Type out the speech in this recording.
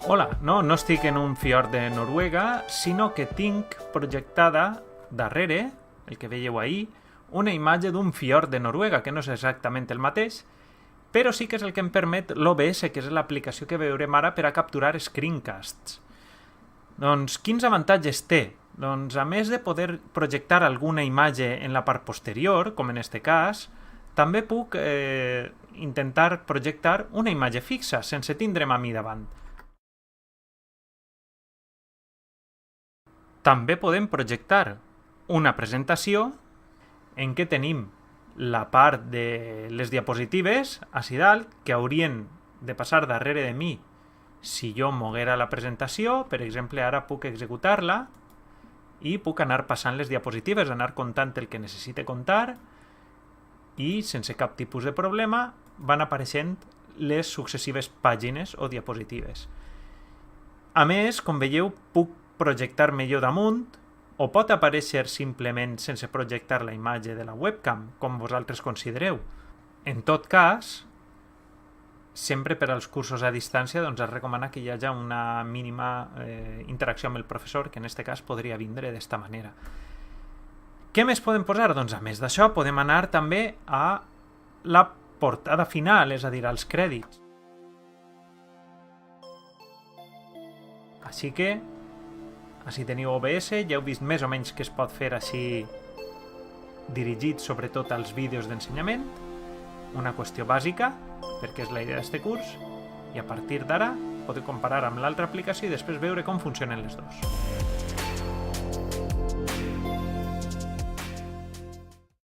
Hola, no estic en un fiord de Noruega, sinó que tinc projectada darrere, el que veieu ahir, una imatge d'un fiord de Noruega, que no és exactament el mateix, però sí que és el que em permet l'OBS, que és l'aplicació que veurem ara per a capturar screencasts. Doncs quins avantatges té? Doncs a més de poder projectar alguna imatge en la part posterior, com en este cas, també puc intentar projectar una imatge fixa, sense tindre'm a mi davant. També podem projectar una presentació en què tenim la part de les diapositives ací dalt, que haurien de passar darrere de mi si jo moguera la presentació. Per exemple, ara puc executar-la i puc anar passant les diapositives, anar comptant el que necessite comptar i sense cap tipus de problema van apareixent les successives pàgines o diapositives. A més, com veieu, puc projectar millor damunt o pot aparèixer simplement sense projectar la imatge de la webcam, com vosaltres considereu. En tot cas, sempre per als cursos a distància es recomana que hi hagi una mínima interacció amb el professor, que en aquest cas podria vindre d'esta manera. Què més podem posar? Doncs a més d'això podem anar també a la portada final, és a dir, als crèdits. Així que, així teniu OBS, ja heu vist més o menys que es pot fer així dirigit sobretot als vídeos d'ensenyament, una qüestió bàsica, perquè és la idea d'aquest curs, i a partir d'ara podeu comparar amb l'altra aplicació i després veure com funcionen les dues.